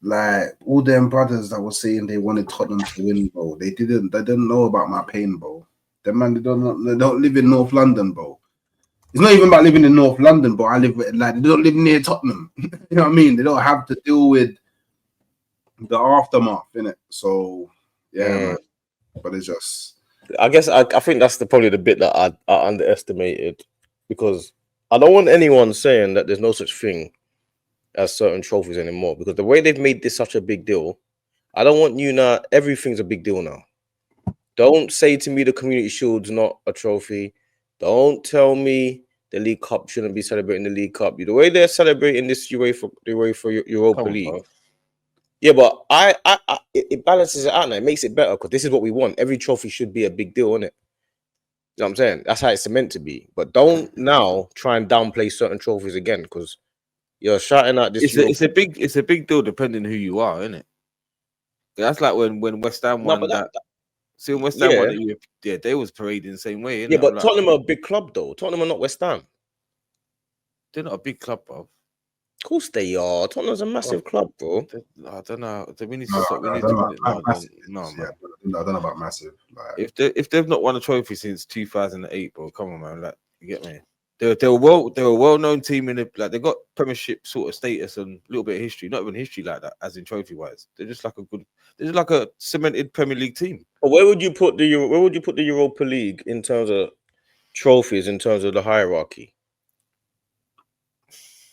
like all them brothers that were saying they wanted Tottenham to win, bro. They didn't know about my pain, bro. Them man, they don't live in North London, bro. It's not even about living in North London, but I live like they don't live near Tottenham. You know what I mean? They don't have to deal with the aftermath, innit? So yeah, man. But it's just I guess I think that's probably the bit that I underestimated, because I don't want anyone saying that there's no such thing as certain trophies anymore, because the way they've made this such a big deal, I don't want you now. Everything's a big deal now. Don't say to me the Community Shield's not a trophy. Don't tell me the League Cup shouldn't be celebrating the League Cup. The way they're celebrating this UEFA Europa League. Bro. Yeah, but it balances it out now. It makes it better, because this is what we want. Every trophy should be a big deal, isn't it? You know what I'm saying? That's how it's meant to be. But don't now try and downplay certain trophies again, because you're shouting out this. It's a big deal depending who you are, isn't it? That's like when West Ham won that. See, when West Ham won it, they was parading the same way. Yeah, but like, Tottenham are a big club, though. Tottenham are not West Ham. They're not a big club, bro. Of course they are. Tottenham's a massive club, bro. I don't know. We need to no, stop. I don't know about massive. Like, if they've not won a trophy since 2008, bro, come on, man. Like, you get me? They're a well-known team in the, like, they got Premiership sort of status and a little bit of history, not even history like that, as in trophy-wise. They're just like a cemented Premier League team. But where would you put the Europa League in terms of trophies, in terms of the hierarchy?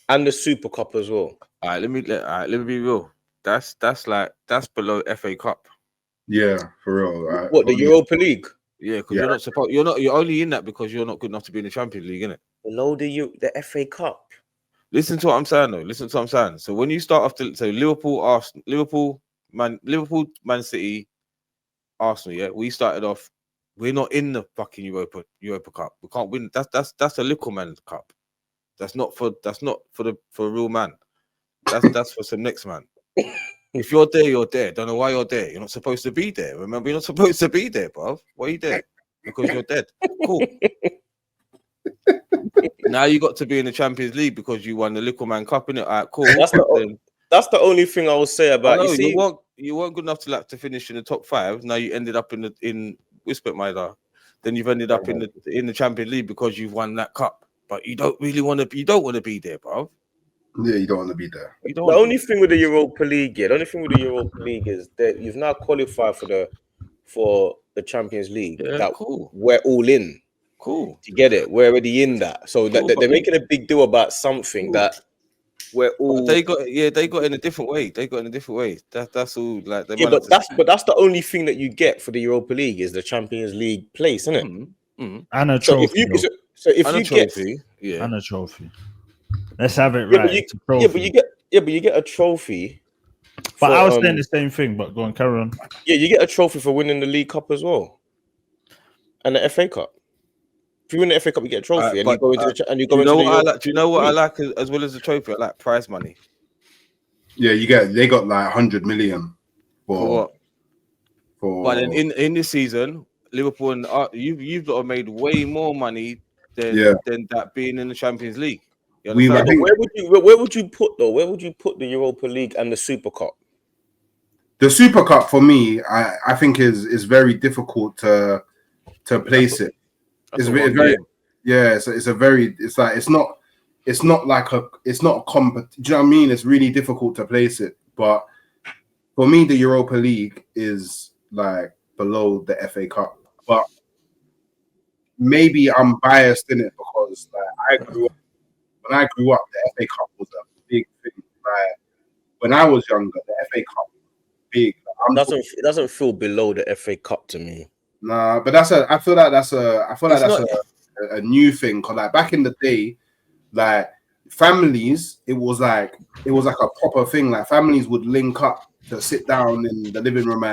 And the Super Cup as well. All right, let me be real. That's below FA Cup. Yeah, for real. Right? What, the Europa League? Yeah, because you're only in that because you're not good enough to be in the Champions League, innit? Below the FA Cup. Listen to what I'm saying, though. So when you start off Liverpool, Man City, Arsenal, yeah, we started off. We're not in the fucking Europa Cup. We can't win. That's a little man's cup. That's not for a real man. That's for some next man. If you're there, you're there. Don't know why you're there. You're not supposed to be there. Remember, you're not supposed to be there, bruv. Why are you there? Because you're dead. Cool. Now you got to be in the Champions League because you won the Little Man Cup, innit? All right, cool. That's the only thing I will say about it. You weren't good enough to finish in the top 5. Now you ended up in Whisper Maida. Then you've ended up in the Champions League because you've won that cup. But you don't really want to. You don't want to be there, bro. Yeah, you don't want to be there. The only thing with the Europa League is that you've now qualified for the Champions League. Yeah, cool. We're all in. Cool. You get it? We're already in that. So cool, they're making a big deal about something that we're all. They got in a different way. That's all. Like, but that's the only thing that you get for the Europa League is the Champions League place, isn't it? Mm-hmm. And a trophy. So if you get and a trophy, let's have it right. But you get a trophy. But I was saying the same thing. But go on, carry on. Yeah, you get a trophy for winning the League Cup as well, and the FA Cup. If you win the FA Cup, you get a trophy, and you go into the. And you go into the. Do you know what I like as well as the trophy? I like prize money. Yeah, they got like 100 million for what? But in this season, Liverpool and you've got made way more money than that being in the Champions League. Where would you put the Europa League and the Super Cup? The Super Cup for me, I think is very difficult to place it. It's not a comp. Do you know what I mean? It's really difficult to place it. But for me, the Europa League is like below the FA Cup. But maybe I'm biased in it because when I grew up, the FA Cup was a big thing. Like when I was younger, the FA Cup was big. It doesn't feel below the FA Cup to me. Nah, but I feel like that's a new thing. Cause like back in the day, like families, it was like a proper thing. Like families would link up to sit down in the living room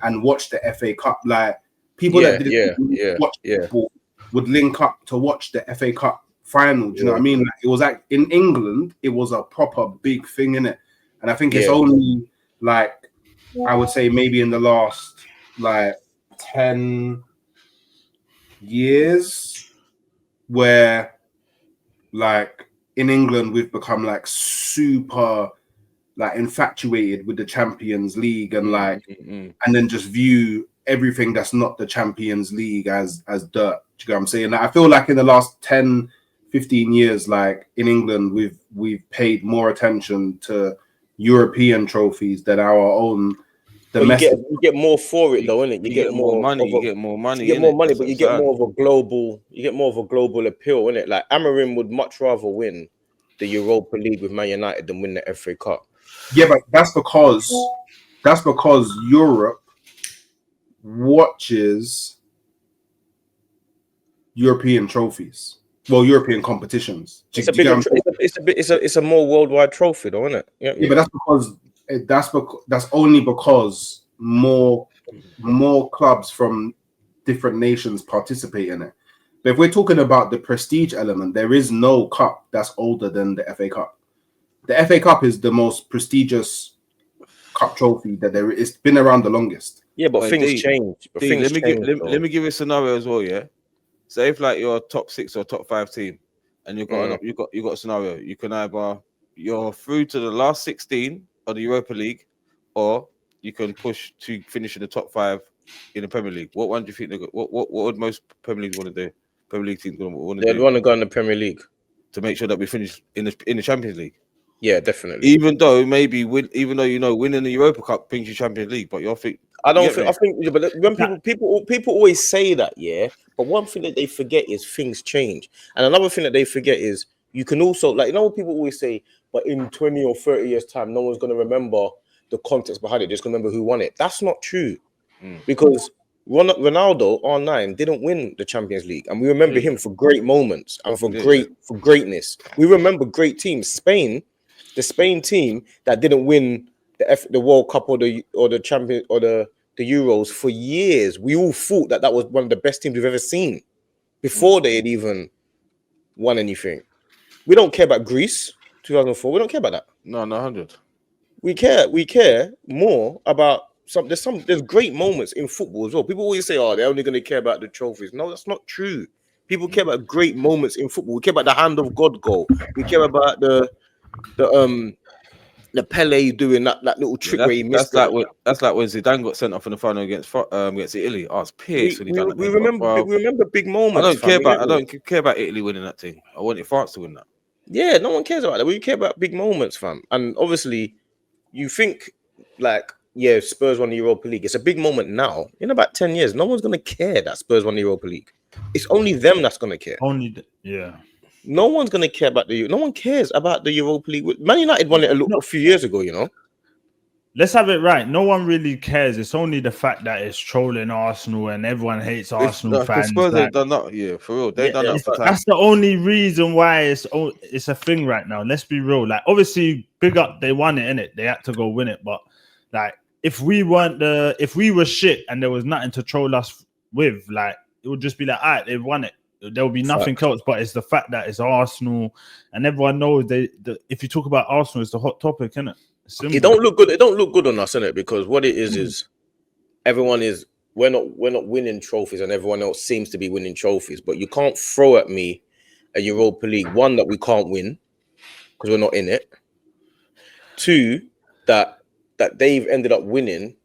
and watch the FA Cup. Like people that didn't watch football would link up to watch the FA Cup final. Do you know what I mean? Like, it was like in England, it was a proper big thing, innit? And I think it's only like I would say maybe in the last like 10 years where like in England we've become like super like infatuated with the Champions League and like, and then just view everything that's not the Champions League as dirt. Do you know what I'm saying? Like, I feel like in the last 10, 15 years, like in England, we've paid more attention to European trophies than our own domestic. You get more for it though, innit? You get more money. You get more money. You get more money, but you get more of a global. You get more of a global appeal, innit? Like Amarim would much rather win the Europa League with Man United than win the FA Cup. Yeah, but that's because Europe watches European trophies. Well, European competitions. It's a more worldwide trophy, though, isn't it? Yeah, but that's only because more clubs from different nations participate in it. But if we're talking about the prestige element, there is no cup that's older than the FA Cup. The FA Cup is the most prestigious cup trophy that there is. It's been around the longest. Yeah, but things change. Let me give you a scenario as well. Yeah, say if like you're a top 6 or top 5 team, and you've got a scenario. You can either you're through to the last 16 of the Europa League, or you can push to finish in the top 5 in the Premier League. What one do you think? What would most Premier Leagues want to do? Premier League teams want to do? They'd want to go in the Premier League to make sure that we finish in the Champions League. Yeah, definitely. Even though winning the Europa Cup brings you Champions League, but you're think. But when people always say that, yeah. But one thing that they forget is things change, and another thing that they forget is you can also what people always say, but in 20 or 30 years' time, no one's going to remember the context behind it. Just remember who won it. That's not true, because Ronaldo R9 didn't win the Champions League, and we remember him for great moments and for greatness. We remember great teams. The Spain team that didn't win the World Cup or the Champions or the Euros for years. We all thought that was one of the best teams we've ever seen before they had even won anything. We don't care about Greece 2004. We don't care about that. No, 100. We care more about there's great moments in football as well. People always say, they're only going to care about the trophies. No, that's not true. People care about great moments in football. We care about the hand of God goal. We care about the Pele doing that little trick where he missed. That's like when Zidane got sent off in the final against Italy. I was pissed when he done that. We remember big moments. I don't care about Italy winning that thing. I wanted France to win that. Yeah, no one cares about that. We care about big moments, fam. And obviously, you think Spurs won the Europa League. It's a big moment now. In about 10 years, no one's gonna care that Spurs won the Europa League. It's only them that's gonna care. No one's gonna care about no one cares about the Europa League. Man United won it a few years ago, you know. Let's have it right. No one really cares. It's only the fact that it's trolling Arsenal and everyone hates Arsenal fans. Spurs have done that, for real. They've done that for time. That's the only reason why it's a thing right now. Let's be real. Like, obviously, big up, they won it, innit? They had to go win it. But like, if we were shit and there was nothing to troll us with, like, it would just be like, all right, they've won it. There will be nothing else, but it's the fact that it's Arsenal, and everyone knows if you talk about Arsenal, it's the hot topic, isn't it? It don't look good. It don't look good on us, innit? Because what it is we're not winning trophies, and everyone else seems to be winning trophies. But you can't throw at me a Europa League, one, that we can't win because we're not in it. Two, that they've ended up winning.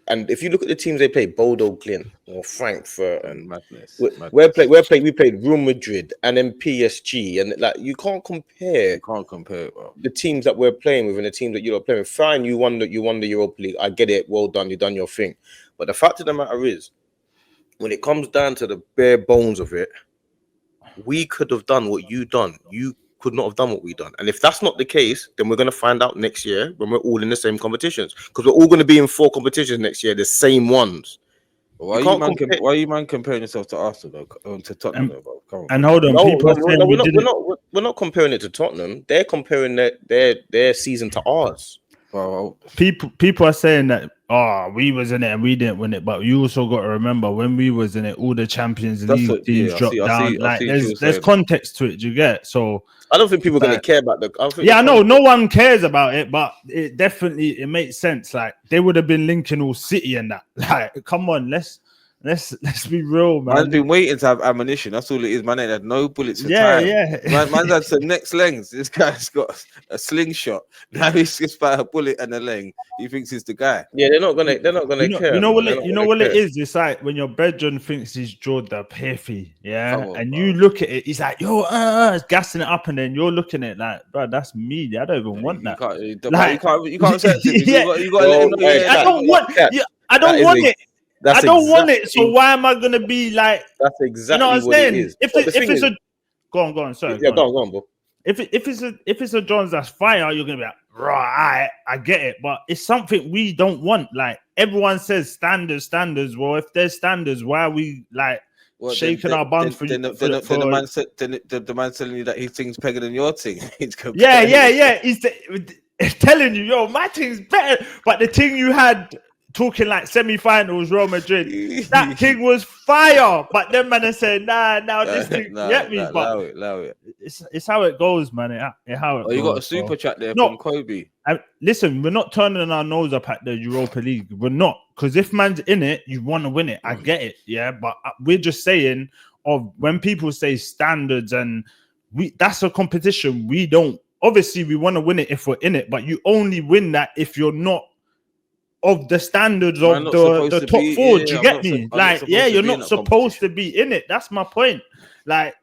And if you look at the teams they played, Bodo Glimt or Frankfurt and madness. We played Real Madrid and then PSG, and like you can't compare. Bro. The teams that we're playing with and the teams that you're playing with. Fine, you won the Europa League. I get it. Well done. You've done your thing. But the fact of the matter is, when it comes down to the bare bones of it, we could have done what you done. You could not have done what we done. And if that's not the case, then we're going to find out next year when we're all in the same competitions, because we're all going to be in 4 competitions next year, the same ones. Why are you man comparing yourself to Arsenal though, to Tottenham? Come on. And hold on, we're not comparing it to Tottenham. They're comparing their season to ours. Well, people are saying that we was in it and we didn't win it, but you also got to remember when we was in it, all the Champions League teams dropped down. There's context to it. You get so. I don't think people are going to care about I know no one cares about it, but it makes sense. Like they would have been linking all City and that. Like, come on, let's Let's be real, man. Man's been waiting to have ammunition. That's all it is. Man ain't had no bullets for Yeah, time. yeah. Man's had some next lengths. This guy's got a slingshot. Now he's just by a bullet and a leng. He thinks he's the guy. Yeah, they're not gonna care. You know what care. it is? It's like when your brethren thinks he's Jordan Piffy, yeah, Come on, and bro. you look at it, he's like, yo, it's gassing it up, and then you're looking at it like, bro, that's me. I don't even want that. You can't say it to him. Yeah. You got to let him know. Hey, I don't want. that- I don't want it. That's I don't want it. So why am I gonna be like? That's exactly You know what I'm what saying? it is. If But the it's thing is- a go on, sorry. yeah, go on, bro. If it's a Johns that's fire, you're gonna be like, right, I get it, but it's something we don't want. Like everyone says, standards. Well, if there's standards, why are we like shaking our buns for you? The man telling you that his thing's bigger than your thing. Yeah. He's telling you, yo, my thing's better, but the thing you had. Talking like semi-finals, Real Madrid. That thing was fire, but them man are saying, nah, this thing, get me. But allow it. It's how it goes, man. How it goes, You got a super chat there No. from Kobe. Listen, we're not turning our nose up at the Europa League. We're not, because if man's in it, you want to win it. I get it, yeah. But we're just saying of when people say standards and that's a competition. We don't. Obviously, we want to win it if we're in it, but you only win that if you're not of the standards of the top four. Do you get me? You're not supposed to be in it. That's my point. Like,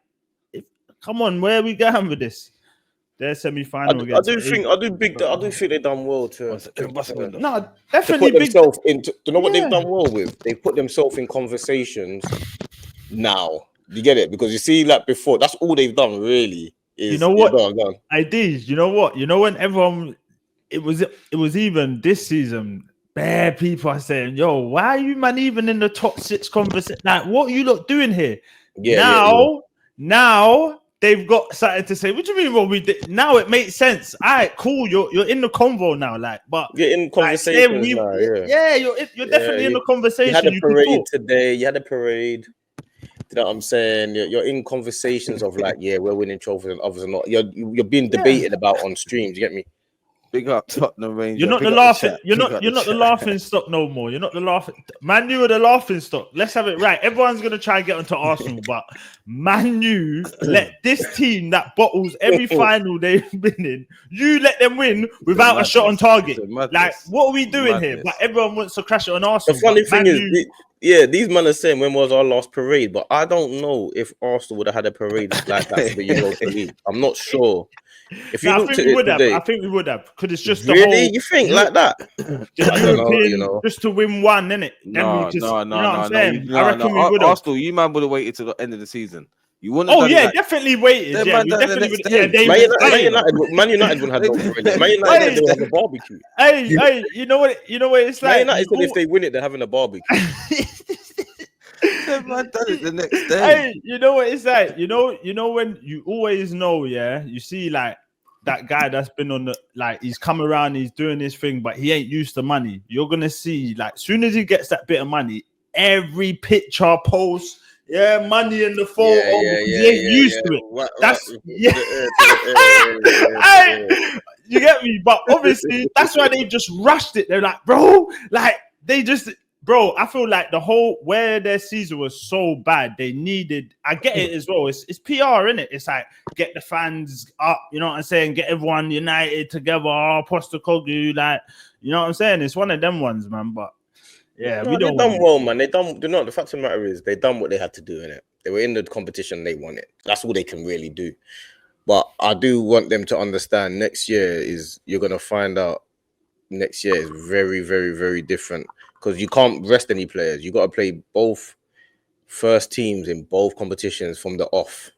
come on, where are we going with this? Their semi-final. I do think they done well too. No, definitely big. Do you know what they've done well with? They put themselves in conversations now. You get it? Because you see, like before, that's all they've done really. You know what? Ideas. You know what? You know when everyone, it was even this season. Bare people are saying, "Yo, why are you man even in the top 6 conversation? Like, what are you lot doing here?" Now they've got something to say. What do you mean? What we did? Now it makes sense. All right, cool. You're in the convo now. Like, but you're in conversation now. You're definitely in the conversation. You had a parade today. You had a parade. You know what I'm saying? You're in conversations of like, yeah, we're winning trophies and others are not. You're being debated about on streams. You get me? Big up Tottenham Rangers. You're not the laughing. You're not the laughing stock no more. You're not the laughing. Man U are the laughing stock. Let's have it right. Everyone's gonna try and get onto Arsenal, but Man U let this team that bottles every final they've been in. You let them win without a shot on target. Like, what are we doing here? But everyone wants to crash it on Arsenal. The funny thing is, these men are saying when was our last parade, but I don't know if Arsenal would have had a parade like that for the Europa League. I'm not sure. If you looked at it today, I think we would have, because it's just really the whole. You think like that? Just to win one, innit? No. I reckon we would have. Arsenal, you man would have waited till the end of the season. You wouldn't. Definitely waited. Man United wouldn't have no parade. Man United they would have a barbecue. Hey, you know what it's like. Man United, if they win it, they're having a barbecue. Man done it the next day. Hey, you know what it's like? You know when you always know, you see like that guy that's been on the, like, he's come around, he's doing his thing, but he ain't used to money. You're gonna see, like, as soon as he gets that bit of money, every picture post, money in the photo, he ain't used to it. That's you get me? But obviously, that's why they just rushed it. They're like, bro, like they just. Bro, I feel like the whole where their season was so bad, they needed. I get it as well. It's PR, innit? It's like get the fans up, you know what I'm saying? Get everyone united together. Postecoglou, like, you know what I'm saying? It's one of them ones, man. But we don't. They done well, man. They done. The fact of the matter is, they done what they had to do, innit? They were in the competition, they won it. That's all they can really do. But I do want them to understand next year you're gonna find out. Next year is very, very, very different. Because you can't rest any players. You got to play both first teams in both competitions from the off.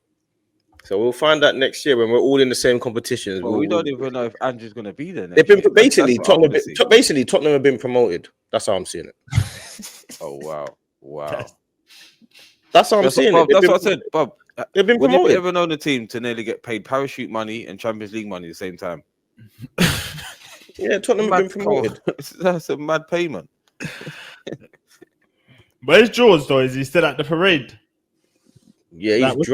So we'll find out next year when we're all in the same competitions. Well, we don't even know if Andrew's going to be there. They've been Tottenham have been promoted. That's how I'm seeing it. Oh wow! That's how I'm seeing it. That's what I said, Bob. They've been promoted. Would you ever known a team to nearly get paid parachute money and Champions League money at the same time? Yeah, Tottenham have been promoted. That's a mad payment. Where's George though? Is he still at the parade? Yeah, he's